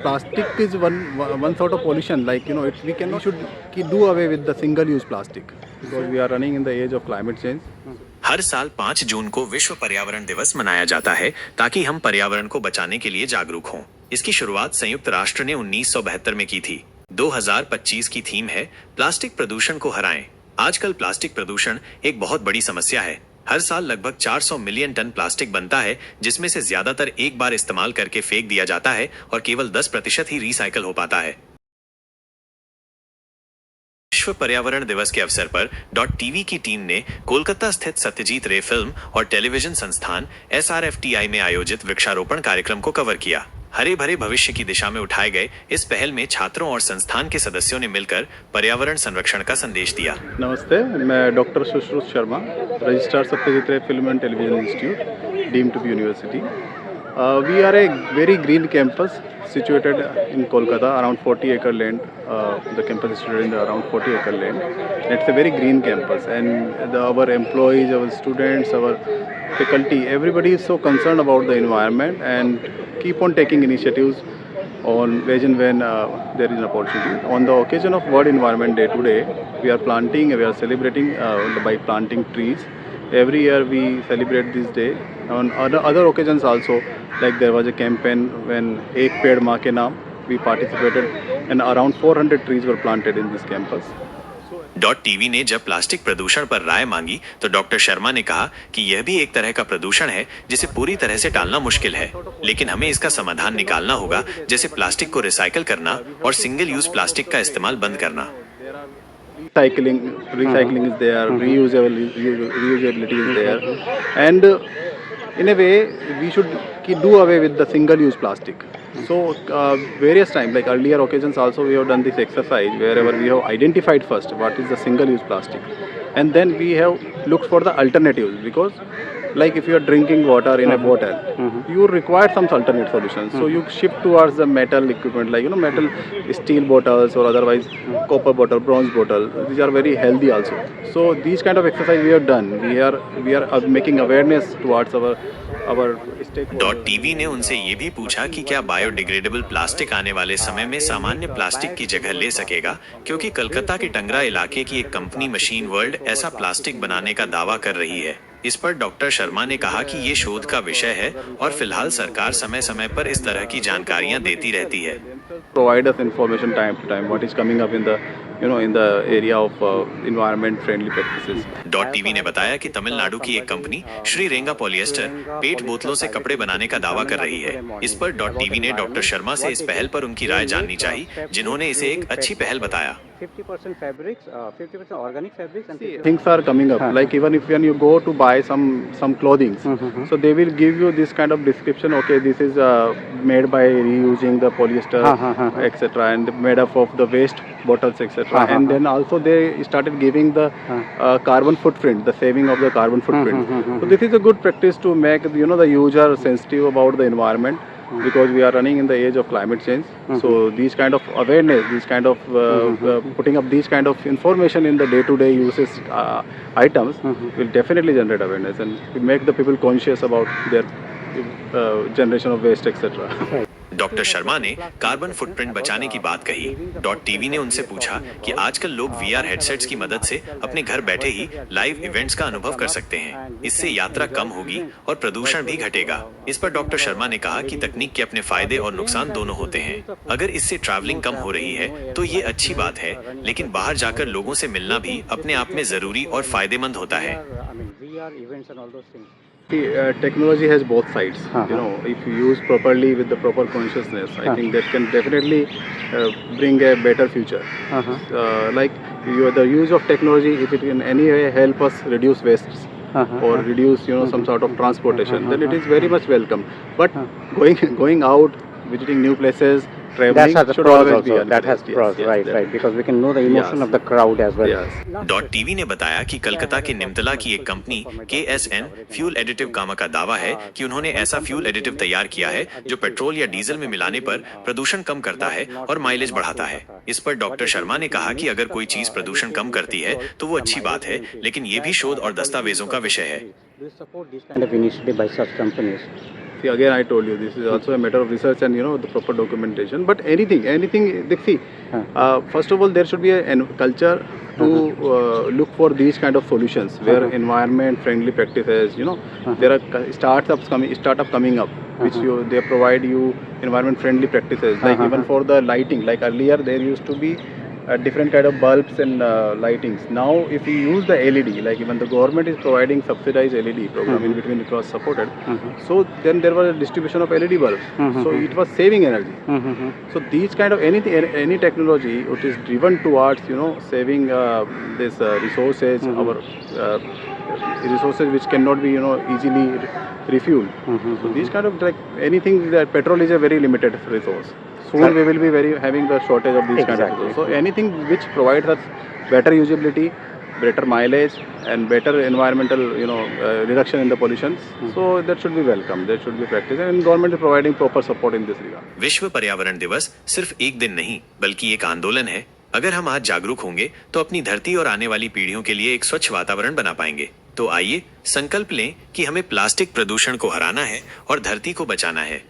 plastic is one sort of pollution. Like we should do away with the single-use plastic because we are running in the age of climate change. हर साल 5 जून को विश्व पर्यावरण दिवस मनाया जाता है ताकि हम पर्यावरण को बचाने के लिए जागरूक हों। इसकी शुरुआत संयुक्त राष्ट्र ने 1972 में की थी। 2025 की थीम है प्लास्टिक प्रदूषण को हराएं। आजकल प्लास्टिक प्रदूषण एक बहुत बड़ी समस्या है। हर साल लगभग 400 मिलियन टन प्लास्टिक बनता है, जिसमें से ज्यादातर एक बार इस्तेमाल करके फेंक दिया जाता है और केवल 10% ही रिसाइकल हो पाता है। विश्व पर्यावरण दिवस के अवसर पर .tv की टीम ने कोलकाता स्थित सत्यजीत रे फिल्म और टेलीविजन संस्थान SRFTI में आयोजित वृक्षारोपण कार्यक्रम को कवर किया। हरे भरे भविष्य की दिशा में उठाए गए इस पहल में छात्रों और संस्थान के सदस्यों ने मिलकर पर्यावरण संरक्षण का संदेश दिया। नमस्ते, मैं doctor Sushrut Sharma, registrar Satyajit Ray film and television institute, deemed to be university. We are a very green campus situated in Kolkata, around 40-acre land. The campus is situated in around 40-acre land. It's a very green campus, and our employees, our students, our faculty, everybody is so concerned about the environment and keep on taking initiatives on when there is an opportunity. On the occasion of World Environment Day today, we are celebrating by planting trees. Every year we celebrate this day. On other occasions also, like there was a campaign when Ek Ped Maa Ke Naam, we participated and around 400 trees were planted in this campus. .tv ने जब plastic प्रदूषण पर राय मांगी तो doctor Sharma ने कहा कि यह भी एक तरह का प्रदूषण है जिसे पूरी तरह से टालना मुश्किल है, लेकिन हमें इसका समाधान निकालना होगा, जैसे प्लास्टिक को रिसाइकल करना और सिंगल यूज प्लास्टिक का इस्तेमाल बंद करना। Recycling is there, reusability is there, and in a way we should do away with the single-use plastic. So various times, like earlier occasions also, we have done this exercise wherever we have identified first what is the single-use plastic, and then we have looked for the alternatives, because like if you are drinking water in a bottle, you require some alternate solutions. So you shift towards the metal equipment, like metal steel bottles or otherwise copper bottle, bronze bottle. These are very healthy also. So these kind of exercise we have done. We are making awareness towards our stakeholders. .tv ने उनसे ये भी पूछा कि क्या biodegradable plastic आने वाले समय में सामान्य प्लास्टिक की जगह ले सकेगा, क्योंकि कलकत्ता के टंगरा इलाके की एक कंपनी मशीन वर्ल्ड ऐसा प्लास्टिक बनाने का दावा कर रही है। इस पर डॉक्टर शर्मा ने कहा कि ये शोध का विषय है और फिलहाल सरकार समय समय पर इस तरह की जानकारियां देती रहती है। Provide us information time to time what is coming up in the area of environment friendly practices. .tv ने बताया कि तमिलनाडु की एक कंपनी श्री रेंगा पॉलिएस्टर पेट बोतलों से कपड़े बनाने का दावा कर रही है। इस पर .tv ने डॉक्टर शर्मा से इस पहल पर उनकी राय जाननी चाहिए, जिन्होंने इसे एक अच्छी पहल बताया। 50% fabrics, 50% organic fabrics, and Things are coming up. Like even if when you go to buy some clothing, so they will give you this kind of description. Okay, this is made by reusing the polyester, etc., and made up of the waste bottles, etc. And then also they started giving the carbon footprint, the saving of the carbon footprint. So this is a good practice to make the user sensitive about the environment, because we are running in the age of climate change. So these kind of awareness, these kind of putting up these kind of information in the day-to-day uses items will definitely generate awareness and will make the people conscious about their generation of waste, etc. Doctor Sharma ने carbon footprint बचाने की बात कही। .tv ने उनसे पूछा कि आजकल लोग VR हेडसेट्स की मदद से अपने घर बैठे ही लाइव इवेंट्स का अनुभव कर सकते हैं। इससे यात्रा कम होगी और प्रदूषण भी घटेगा। इस पर डॉक्टर शर्मा ने कहा कि तकनीक के अपने फायदे और नुकसान दोनों होते हैं। अगर इससे ट्रैवलिंग कम हो रही है तो ये अच्छी बात है, लेकिन बाहर जाकर लोगों से मिलना भी अपने आप में जरूरी और फायदेमंद होता है। Technology has both sides. If you use properly with the proper consciousness, I think that can definitely bring a better future. Like the use of technology, if it in any way help us reduce wastes or reduce some sort of transportation, then it is very much welcome. But going out, visiting new places, traveling should always be encouraged. That has pros, right, because we can know the emotion of the crowd as well. .tv ने बताया कि कलकत्ता के निमतला की एक company KSN fuel additive कामा का दावा है कि उन्होंने ऐसा फ्यूल एडिटिव तैयार किया है जो पेट्रोल या डीजल में मिलाने पर प्रदूषण कम करता है और माइलेज बढ़ाता है। इस पर डॉक्टर शर्मा ने कहा कि अगर कोई चीज प्रदूषण कम करती है तो वो अच्छी बात है, लेकिन ये भी शोध और दस्तावेजों का विषय है। Do you support this kind of initiative by such companies? See, again, I told you, this is also a matter of research and, the proper documentation. But anything, see, first of all, there should be a culture to look for these kind of solutions where environment-friendly practices, there are startup coming up, which they provide you environment-friendly practices. Like even for the lighting, like earlier there used to be different kind of bulbs and lightings. Now, if you use the LED, like even the government is providing subsidized LED program in between, it was supported. So then there was a distribution of LED bulbs. So it was saving energy. So these kind of any technology which is driven towards saving this resources, our resources which cannot be easily refueled. So these kind of like anything that petrol is a very limited resource. Soon we will be having the shortage of these kind of resources. So anything which provides us better usability, better mileage, and better environmental reduction in the pollution. So that should be welcome. That should be practiced, and government is providing proper support in this regard. विश्व पर्यावरण दिवस सिर्फ एक दिन नहीं बल्कि एक आंदोलन है। अगर हम आज जागरूक होंगे तो अपनी धरती और आने वाली पीढ़ियों के लिए एक स्वच्छ वातावरण बना पाएंगे। तो आइए संकल्प लें कि हमें प्लास्टिक प्रदूषण को हराना है और धरती को बचाना है।